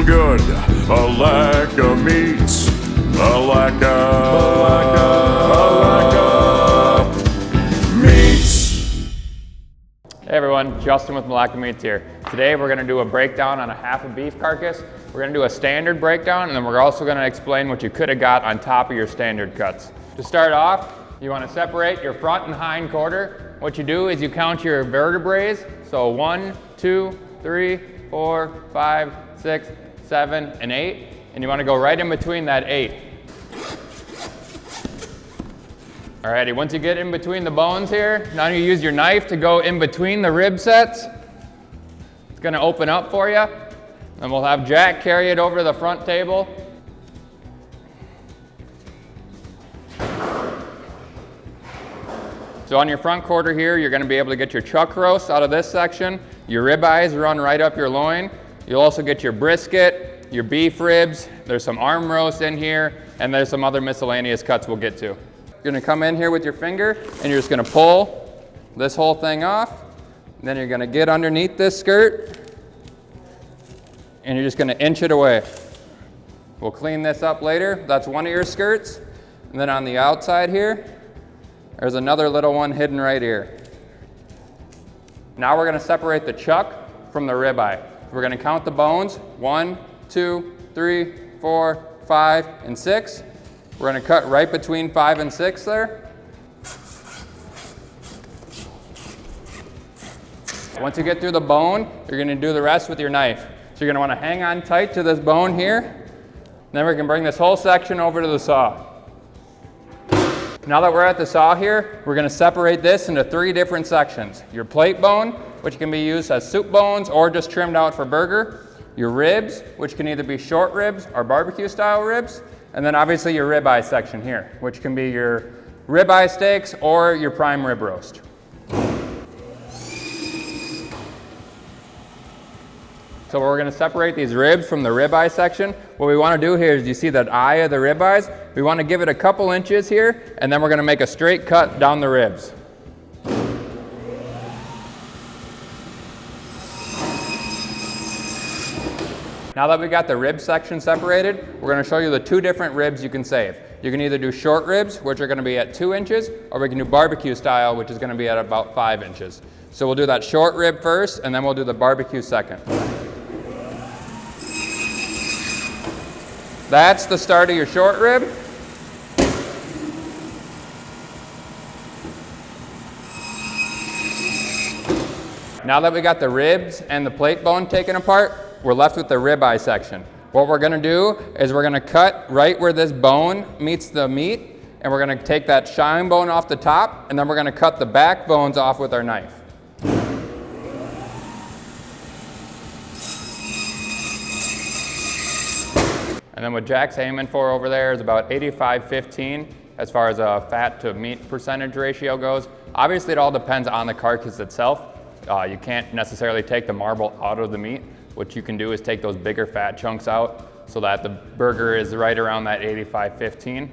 good. Milaca Meats. Milaca Meats. Hey everyone, Justin with Milaca Meats here. Today we're going to do a breakdown on a half a beef carcass. We're going to do a standard breakdown, and then we're also going to explain what you could have got on top of your standard cuts. To start off, you want to separate your front and hind quarter. What you do is you count your vertebrae. So 1, 2, 3, 4, 5, 6, 7, and 8. And you want to go right in between that 8. Alrighty, once you get in between the bones here, now you use your knife to go in between the rib sets. It's going to open up for you. And we'll have Jack carry it over to the front table. So on your front quarter here, you're going to be able to get your chuck roast out of this section. Your ribeyes run right up your loin. You'll also get your brisket, your beef ribs. There's some arm roast in here, and there's some other miscellaneous cuts we'll get to. You're going to come in here with your finger, and you're just going to pull this whole thing off. And then you're going to get underneath this skirt, and you're just going to inch it away. We'll clean this up later. That's one of your skirts. And then on the outside here, there's another little one hidden right here. Now we're going to separate the chuck from the ribeye. We're going to count the bones. 1, 2, 3, 4, 5, and 6. We're going to cut right between 5 and 6 there. Once you get through the bone, you're going to do the rest with your knife. So you're going to want to hang on tight to this bone here. Then we can bring this whole section over to the saw. Now that we're at the saw here, we're going to separate this into 3 different sections. Your plate bone, which can be used as soup bones or just trimmed out for burger. Your ribs, which can either be short ribs or barbecue style ribs. And then obviously your ribeye section here, which can be your ribeye steaks or your prime rib roast. So we're going to separate these ribs from the ribeye section. What we want to do here is, you see that eye of the ribeyes? We want to give it a couple inches here, and then we're going to make a straight cut down the ribs. Now that we got the rib section separated, we're going to show you the 2 different ribs you can save. You can either do short ribs, which are going to be at 2 inches, or we can do barbecue style, which is going to be at about 5 inches. So we'll do that short rib first, and then we'll do the barbecue second. That's the start of your short rib. Now that we got the ribs and the plate bone taken apart, we're left with the ribeye section. What we're going to do is we're going to cut right where this bone meets the meat, and we're going to take that shine bone off the top, and then we're going to cut the back bones off with our knife. And then what Jack's aiming for over there is about 85-15 as far as a fat to meat percentage ratio goes. Obviously it all depends on the carcass itself. You can't necessarily take the marble out of the meat. What you can do is take those bigger fat chunks out so that the burger is right around that 85-15.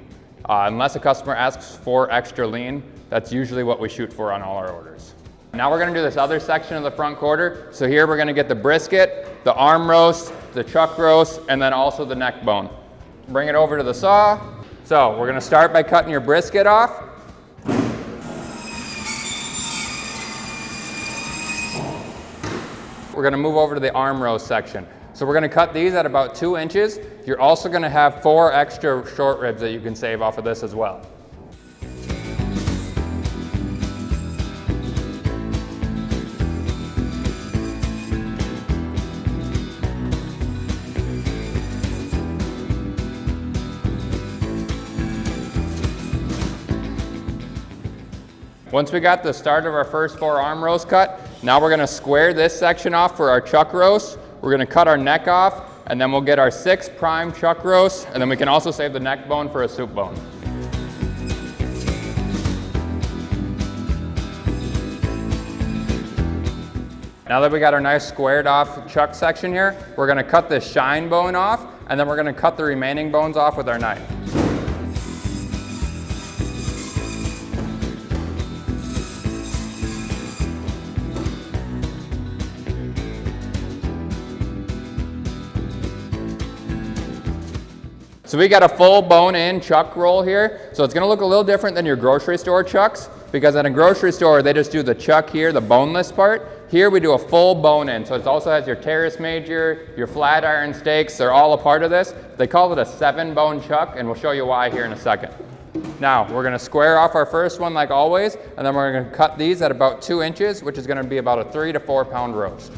Unless a customer asks for extra lean, that's usually what we shoot for on all our orders. Now we're going to do this other section of the front quarter. So here we're going to get the brisket, the arm roast, the chuck roast, and then also the neck bone. Bring it over to the saw. So we're going to start by cutting your brisket off. We're going to move over to the arm roast section. So we're going to cut these at about 2 inches. You're also going to have 4 extra short ribs that you can save off of this as well. Once we got the start of our first 4 arm roast cut, now we're going to square this section off for our chuck roast. We're going to cut our neck off, and then we'll get our 6 prime chuck roast, and then we can also save the neck bone for a soup bone. Now that we got our nice squared off chuck section here, we're going to cut this shine bone off, and then we're going to cut the remaining bones off with our knife. So we got a full bone-in chuck roll here. So it's gonna look a little different than your grocery store chucks, because at a grocery store, they just do the chuck here, the boneless part. Here we do a full bone-in. So it also has your terrace major, your flat iron steaks, they're all a part of this. They call it a 7-bone chuck, and we'll show you why here in a second. Now, we're gonna square off our first one like always, and then we're gonna cut these at about 2 inches, which is gonna be about a 3 to 4 pound roast.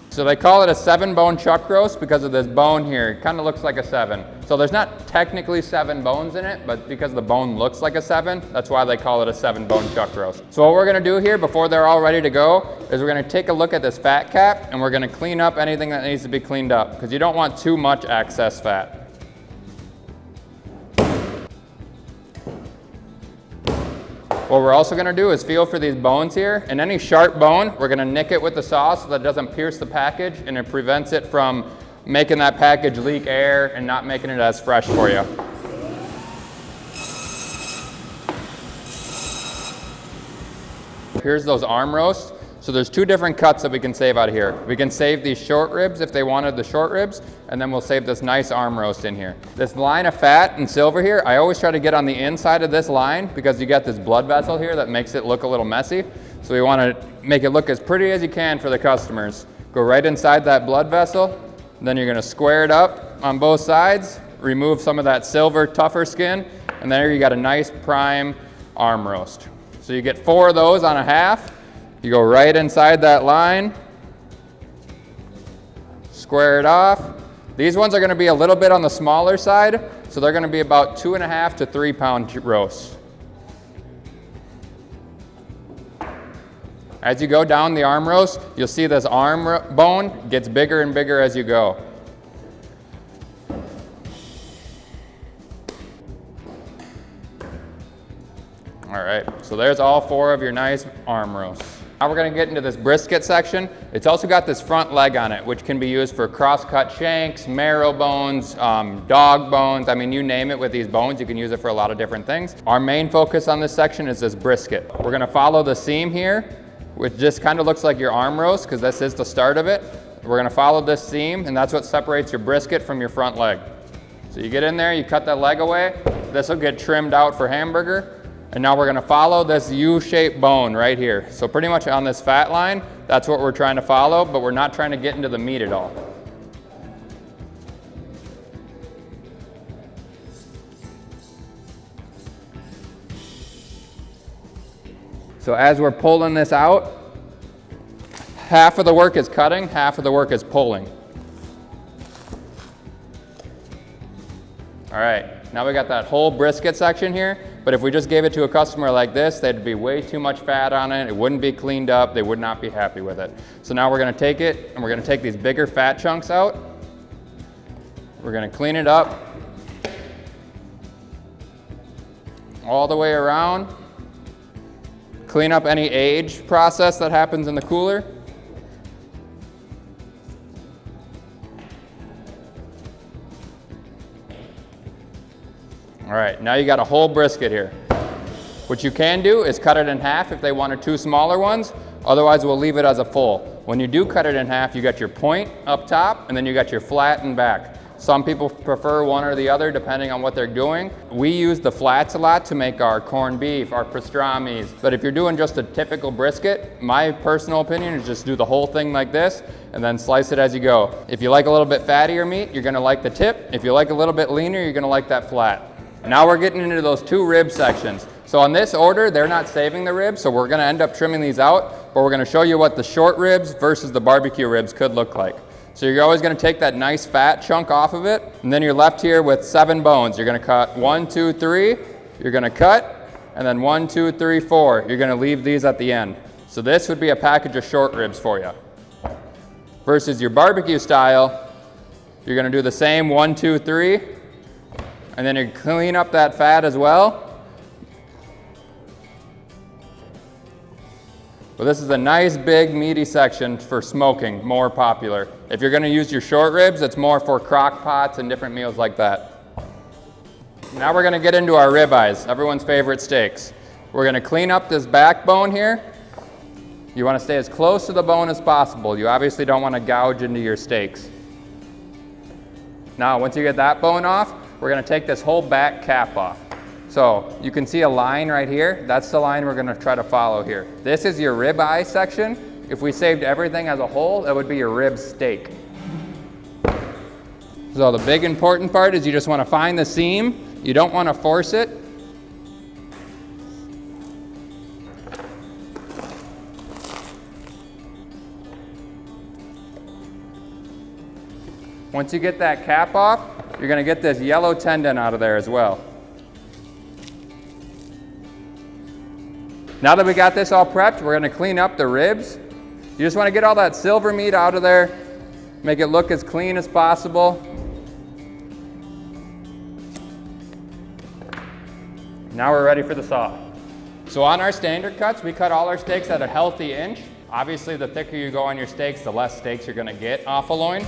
So they call it a 7-bone chuck roast because of this bone here. It kind of looks like a 7. So there's not technically 7 bones in it, but because the bone looks like a 7, that's why they call it a 7-bone chuck roast. So what we're gonna do here before they're all ready to go is we're gonna take a look at this fat cap and we're gonna clean up anything that needs to be cleaned up because you don't want too much excess fat. What we're also gonna do is feel for these bones here, and any sharp bone, we're gonna nick it with the saw so that it doesn't pierce the package and it prevents it from making that package leak air and not making it as fresh for you. Here's those arm roasts. So there's 2 different cuts that we can save out of here. We can save these short ribs if they wanted the short ribs, and then we'll save this nice arm roast in here. This line of fat and silver here, I always try to get on the inside of this line because you got this blood vessel here that makes it look a little messy. So we want to make it look as pretty as you can for the customers. Go right inside that blood vessel, then you're going to square it up on both sides, remove some of that silver tougher skin, and there you got a nice prime arm roast. So you get 4 of those on a half. You go right inside that line, square it off. These ones are gonna be a little bit on the smaller side, so they're gonna be about 2.5 to 3 pound roasts. As you go down the arm roast, you'll see this arm bone gets bigger and bigger as you go. All right, so there's all 4 of your nice arm roasts. Now we're gonna get into this brisket section. It's also got this front leg on it, which can be used for cross-cut shanks, marrow bones, dog bones. I mean, you name it with these bones, you can use it for a lot of different things. Our main focus on this section is this brisket. We're gonna follow the seam here, which just kind of looks like your arm roast, because this is the start of it. We're gonna follow this seam, and that's what separates your brisket from your front leg. So you get in there, you cut that leg away. This will get trimmed out for hamburger. And now we're gonna follow this U-shaped bone right here. So pretty much on this fat line, that's what we're trying to follow, but we're not trying to get into the meat at all. So as we're pulling this out, half of the work is cutting, half of the work is pulling. All right, now we got that whole brisket section here. But if we just gave it to a customer like this, there'd be way too much fat on it. It wouldn't be cleaned up. They would not be happy with it. So now we're gonna take it and we're gonna take these bigger fat chunks out. We're gonna clean it up all the way around. Clean up any age process that happens in the cooler. All right, now you got a whole brisket here. What you can do is cut it in half if they wanted 2 smaller ones. Otherwise, we'll leave it as a full. When you do cut it in half, you got your point up top, and then you got your flat and back. Some people prefer one or the other depending on what they're doing. We use the flats a lot to make our corned beef, our pastrami's. But if you're doing just a typical brisket, my personal opinion is just do the whole thing like this and then slice it as you go. If you like a little bit fattier meat, you're gonna like the tip. If you like a little bit leaner, you're gonna like that flat. Now we're getting into those 2 rib sections. So on this order, they're not saving the ribs, so we're gonna end up trimming these out, but we're gonna show you what the short ribs versus the barbecue ribs could look like. So you're always gonna take that nice fat chunk off of it, and then you're left here with 7 bones. You're gonna cut 1, 2, 3, you're gonna cut, and then 1, 2, 3, 4. You're gonna leave these at the end. So this would be a package of short ribs for you. Versus your barbecue style, you're gonna do the same 1, 2, 3, and then you clean up that fat as well. Well, this is a nice big meaty section for smoking, more popular. If you're gonna use your short ribs, it's more for crock pots and different meals like that. Now we're gonna get into our ribeyes, everyone's favorite steaks. We're gonna clean up this backbone here. You wanna stay as close to the bone as possible. You obviously don't wanna gouge into your steaks. Now, once you get that bone off, we're gonna take this whole back cap off. So you can see a line right here. That's the line we're gonna try to follow here. This is your ribeye section. If we saved everything as a whole, that would be your rib steak. So the big important part is you just wanna find the seam. You don't wanna force it. Once you get that cap off, you're gonna get this yellow tendon out of there as well. Now that we got this all prepped, we're gonna clean up the ribs. You just wanna get all that silver meat out of there, make it look as clean as possible. Now we're ready for the saw. So on our standard cuts, we cut all our steaks at a healthy inch. Obviously, the thicker you go on your steaks, the less steaks you're gonna get off a loin.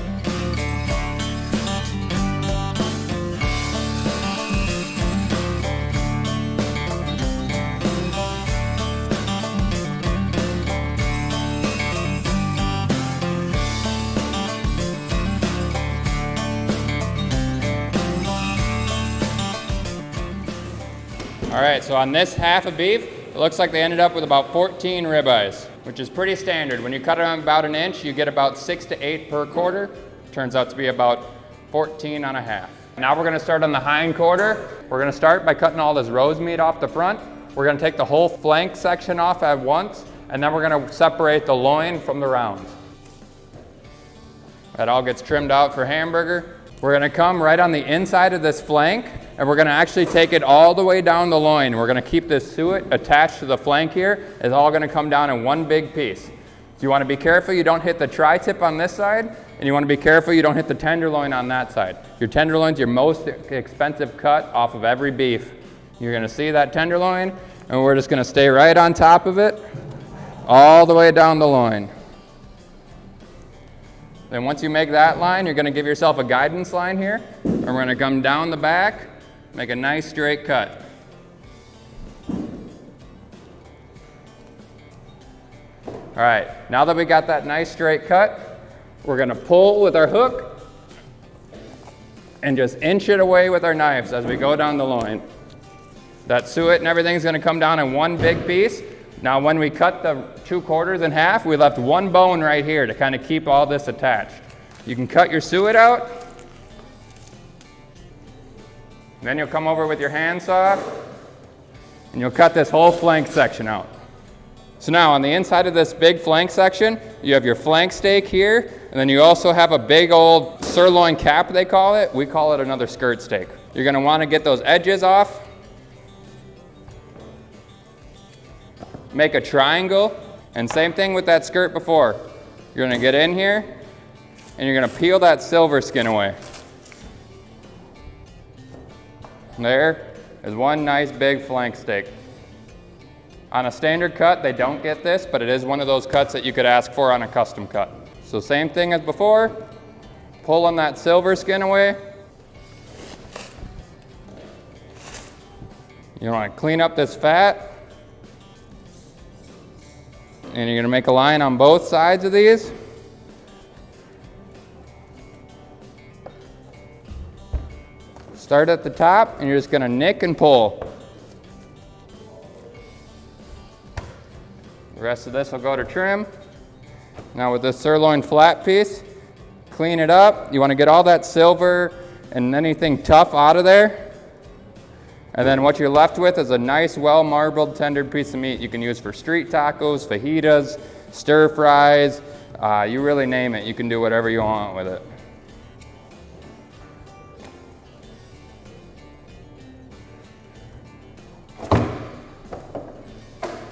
All right, so on this half of beef, it looks like they ended up with about 14 ribeyes, which is pretty standard. When you cut them about an inch, you get about 6 to 8 per quarter. Turns out to be about 14 on a half. Now we're gonna start on the hind quarter. We're gonna start by cutting all this rose meat off the front. We're gonna take the whole flank section off at once, and then we're gonna separate the loin from the rounds. That all gets trimmed out for hamburger. We're gonna come right on the inside of this flank, and we're gonna actually take it all the way down the loin. We're gonna keep this suet attached to the flank here. It's all gonna come down in one big piece. So you wanna be careful you don't hit the tri-tip on this side, and you wanna be careful you don't hit the tenderloin on that side. Your tenderloin's your most expensive cut off of every beef. You're gonna see that tenderloin, and we're just gonna stay right on top of it, all the way down the loin. Then once you make that line, you're gonna give yourself a guidance line here, and we're gonna come down the back, make a nice straight cut. All right, now that we got that nice straight cut, we're gonna pull with our hook and just inch it away with our knives as we go down the loin. That suet and everything's gonna come down in one big piece. Now when we cut the 2/4 in half, we left one bone right here to kind of keep all this attached. You can cut your suet out. Then you'll come over with your handsaw and you'll cut this whole flank section out. So now on the inside of this big flank section, you have your flank steak here, and then you also have a big old sirloin cap, they call it. We call it another skirt steak. You're gonna wanna get those edges off. Make a triangle, and same thing with that skirt before. You're gonna get in here, and you're gonna peel that silver skin away. There is one nice big flank steak. On a standard cut, they don't get this, but it is one of those cuts that you could ask for on a custom cut. So same thing as before, pulling that silver skin away. You wanna clean up this fat. And you're gonna make a line on both sides of these. Start at the top, and you're just gonna nick and pull. The rest of this will go to trim. Now with this sirloin flat piece, clean it up. You wanna get all that silver and anything tough out of there. And then what you're left with is a nice, well-marbled, tender piece of meat you can use for street tacos, fajitas, stir fries, you really name it. You can do whatever you want with it.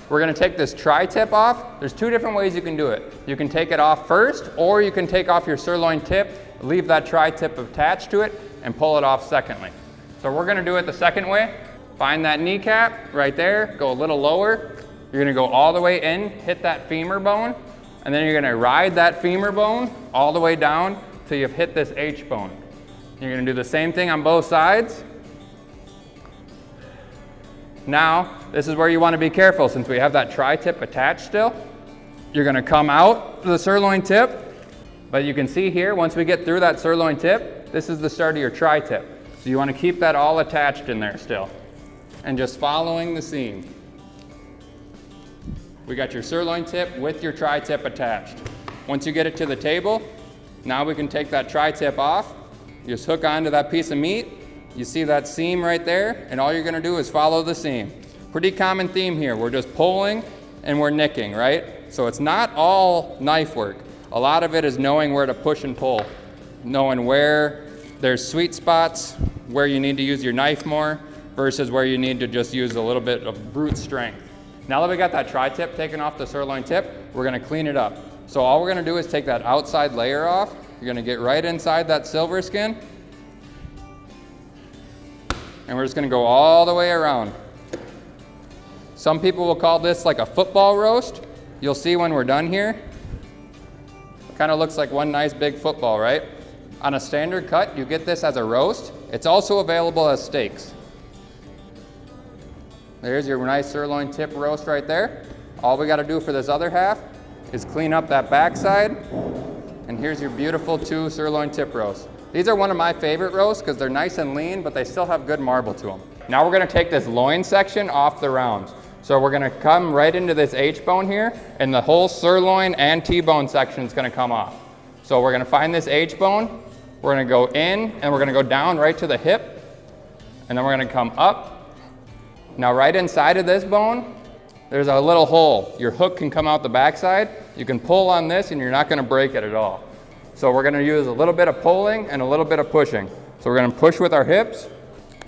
We're gonna take this tri-tip off. There's two different ways you can do it. You can take it off first, or you can take off your sirloin tip, leave that tri-tip attached to it, and pull it off secondly. So we're gonna do it the second way. Find that kneecap right there, go a little lower, You're gonna go all the way in, hit that femur bone, and then you're gonna ride that femur bone all the way down till you've hit this H bone. You're gonna do the same thing on both sides. Now, this is where you wanna be careful since we have that tri-tip attached still. You're gonna come out to the sirloin tip, but you can see here, once we get through that sirloin tip, this is the start of your tri-tip. So you wanna keep that all attached in there still. And just following the seam. We got your sirloin tip with your tri-tip attached. Once you get it to the table, now we can take that tri-tip off. You just hook onto that piece of meat. You see that seam right there, and all you're gonna do is follow the seam. Pretty common theme here. We're just pulling and we're nicking, right? So it's not all knife work. A lot of it is knowing where to push and pull, knowing where there's sweet spots, where you need to use your knife more, versus where you need to just use a little bit of brute strength. Now that we got that tri-tip taken off the sirloin tip, we're gonna clean it up. So all we're gonna do is take that outside layer off. You're gonna get right inside that silver skin. And we're just gonna go all the way around. Some people will call this like a football roast. You'll see when we're done here. It kind of looks like one nice big football, right? On a standard cut, you get this as a roast. It's also available as steaks. There's your nice sirloin tip roast right there. All we gotta do for this other half is clean up that backside. And here's your beautiful 2 sirloin tip roasts. These are one of my favorite roasts because they're nice and lean, but they still have good marble to them. Now we're gonna take this loin section off the rounds. So we're gonna come right into this H bone here, and the whole sirloin and T-bone section is gonna come off. So we're gonna find this H bone, we're gonna go in, and we're gonna go down right to the hip, and then we're gonna come up. Now right inside of this bone, there's a little hole. Your hook can come out the backside. You can pull on this and you're not gonna break it at all. So we're gonna use a little bit of pulling and a little bit of pushing. So we're gonna push with our hips,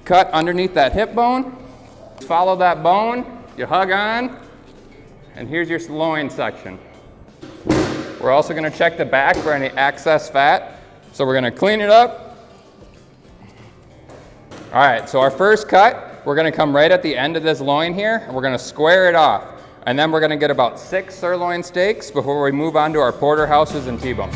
cut underneath that hip bone, follow that bone, you hug on, and here's your loin section. We're also gonna check the back for any excess fat. So we're gonna clean it up. All right, so our first cut, we're gonna come right at the end of this loin here, and we're gonna square it off. And then we're gonna get about 6 sirloin steaks before we move on to our porterhouses and T-bones.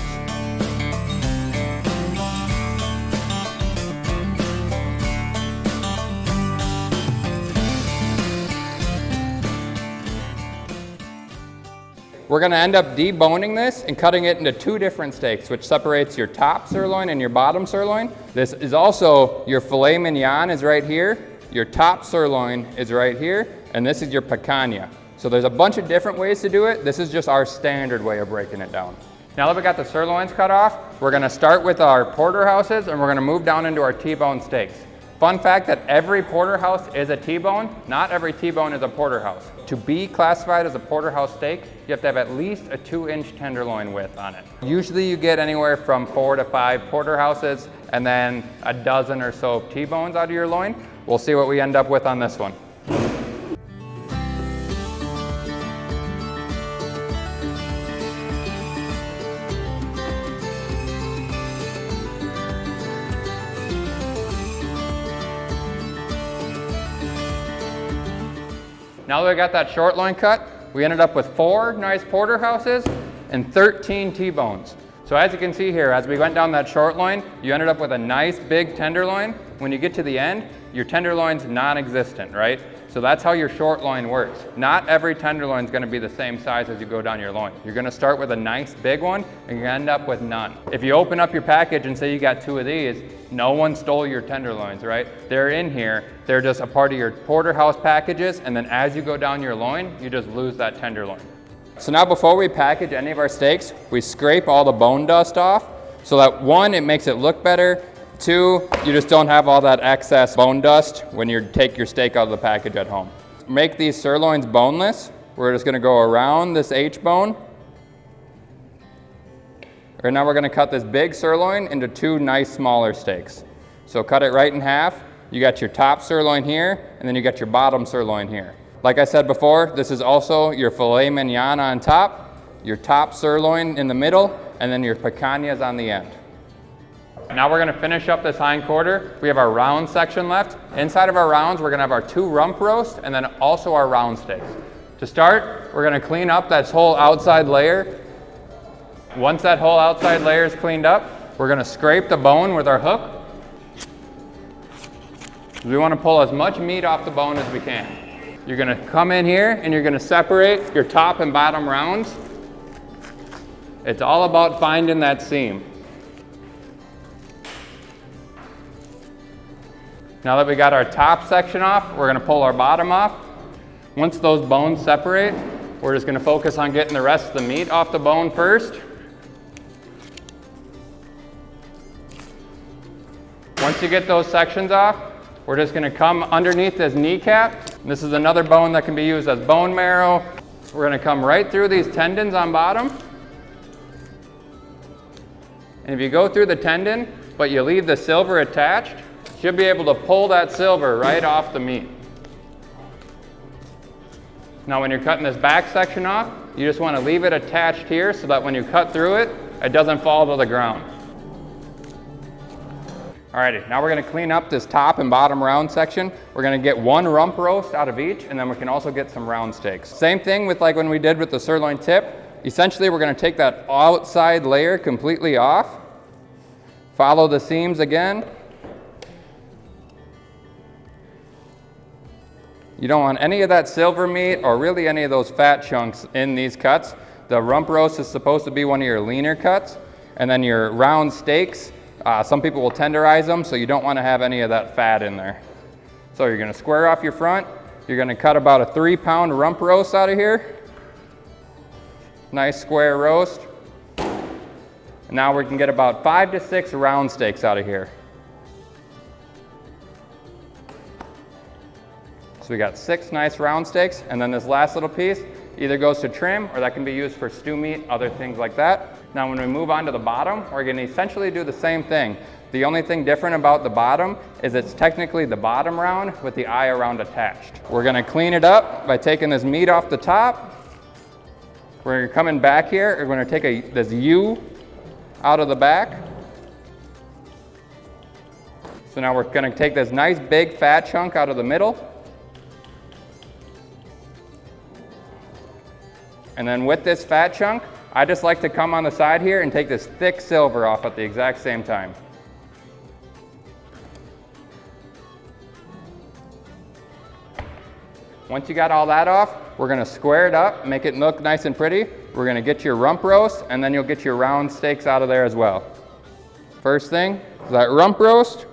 We're gonna end up deboning this and cutting it into 2 different steaks, which separates your top sirloin and your bottom sirloin. This is also your filet mignon is right here. Your top sirloin is right here, and this is your picanha. So there's a bunch of different ways to do it. This is just our standard way of breaking it down. Now that we got the sirloins cut off, we're gonna start with our porterhouses, and we're gonna move down into our T-bone steaks. Fun fact that every porterhouse is a T-bone. Not every T-bone is a porterhouse. To be classified as a porterhouse steak, you have to have at least a 2-inch tenderloin width on it. Usually you get anywhere from 4 to 5 porterhouses and then a dozen or so T-bones out of your loin. We'll see what we end up with on this one. Now that we got that short loin cut, we ended up with 4 nice porterhouses and 13 T-bones. So as you can see here, as we went down that short loin, you ended up with a nice big tenderloin. When you get to the end, your tenderloin's non-existent, right? So that's how your short loin works. Not every tenderloin is gonna be the same size as you go down your loin. You're gonna start with a nice big one and you end up with none. If you open up your package and say you got 2 of these, no one stole your tenderloins, right? They're in here, they're just a part of your porterhouse packages, and then as you go down your loin, you just lose that tenderloin. So now before we package any of our steaks, we scrape all the bone dust off so that 1, it makes it look better, 2, you just don't have all that excess bone dust when you take your steak out of the package at home. Make these sirloins boneless. We're just gonna go around this H bone. And now we're gonna cut this big sirloin into 2 nice smaller steaks. So cut it right in half. You got your top sirloin here, and then you got your bottom sirloin here. Like I said before, this is also your filet mignon on top, your top sirloin in the middle, and then your picanhas on the end. Now we're gonna finish up this hind quarter. We have our round section left. Inside of our rounds, we're gonna have our 2 rump roasts and then also our round steaks. To start, we're gonna clean up that whole outside layer. Once that whole outside layer is cleaned up, we're gonna scrape the bone with our hook. We wanna pull as much meat off the bone as we can. You're gonna come in here and you're gonna separate your top and bottom rounds. It's all about finding that seam. Now that we got our top section off, we're gonna pull our bottom off. Once those bones separate, we're just gonna focus on getting the rest of the meat off the bone first. Once you get those sections off, we're just gonna come underneath this kneecap. This is another bone that can be used as bone marrow. We're gonna come right through these tendons on bottom. And if you go through the tendon, but you leave the silver attached, you should be able to pull that silver right off the meat. Now when you're cutting this back section off, you just want to leave it attached here so that when you cut through it, it doesn't fall to the ground. Alrighty, now we're going to clean up this top and bottom round section. We're going to get one rump roast out of each, and then we can also get some round steaks. Same thing with like when we did with the sirloin tip. Essentially, we're going to take that outside layer completely off. Follow the seams again. You don't want any of that silver meat or really any of those fat chunks in these cuts. The rump roast is supposed to be one of your leaner cuts. And then your round steaks, some people will tenderize them, so you don't want to have any of that fat in there. So you're going to square off your front. You're going to cut about a 3-pound rump roast out of here. Nice square roast. Now we can get about 5 to 6 round steaks out of here. So we got 6 nice round steaks, and then this last little piece either goes to trim or that can be used for stew meat, other things like that. Now when we move on to the bottom, we're going to essentially do the same thing. The only thing different about the bottom is it's technically the bottom round with the eye around attached. We're going to clean it up by taking this meat off the top. We're coming back here, we're going to take this U out of the back. So now we're going to take this nice big fat chunk out of the middle. And then with this fat chunk, I just like to come on the side here and take this thick silver off at the exact same time. Once you got all that off, we're going to square it up, make it look nice and pretty. We're going to get your rump roast, and then you'll get your round steaks out of there as well. First thing is that rump roast.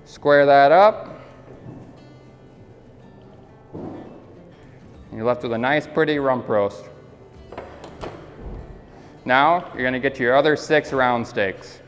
Square that up. You're left with a nice, pretty rump roast. Now, you're going to get your other 6 round steaks.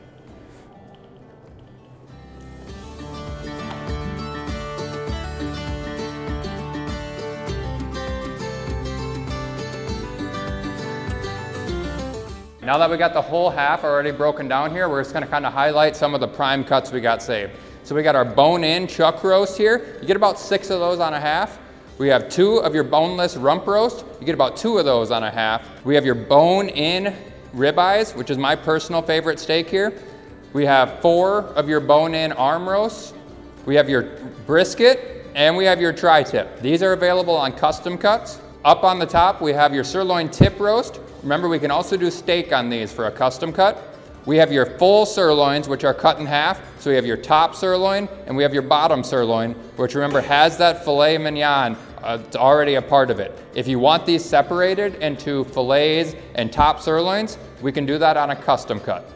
Now that we got the whole half already broken down here, we're just going to kind of highlight some of the prime cuts we got saved. So we got our bone-in chuck roast here. You get about 6 of those on a half. We have 2 of your boneless rump roast. You get about 2 of those on a half. We have your bone-in ribeyes, which is my personal favorite steak here. We have 4 of your bone-in arm roasts. We have your brisket, and we have your tri-tip. These are available on custom cuts. Up on the top, we have your sirloin tip roast. Remember, we can also do steak on these for a custom cut. We have your full sirloins, which are cut in half. So we have your top sirloin, and we have your bottom sirloin, which remember has that filet mignon. It's already a part of it. If you want these separated into fillets and top sirloins, we can do that on a custom cut.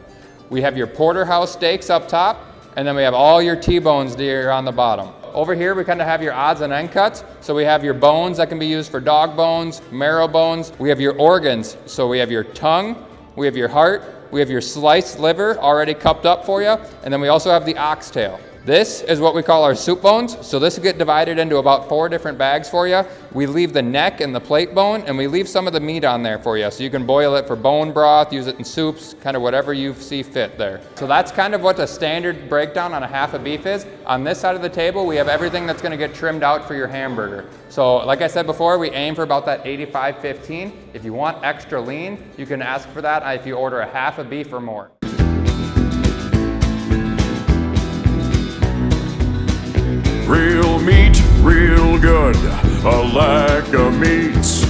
We have your porterhouse steaks up top, and then we have all your T-bones here on the bottom. Over here, we kind of have your odds and end cuts. So we have your bones that can be used for dog bones, marrow bones. We have your organs. So we have your tongue, we have your heart, we have your sliced liver already cupped up for you, and then we also have the oxtail. This is what we call our soup bones. So this will get divided into about 4 different bags for you. We leave the neck and the plate bone, and we leave some of the meat on there for you. So you can boil it for bone broth, use it in soups, kind of whatever you see fit there. So that's kind of what the standard breakdown on a half of beef is. On this side of the table, we have everything that's gonna get trimmed out for your hamburger. So like I said before, we aim for about that 85-15. If you want extra lean, you can ask for that if you order a half of beef or more. Real meat real good. Milaca Meats.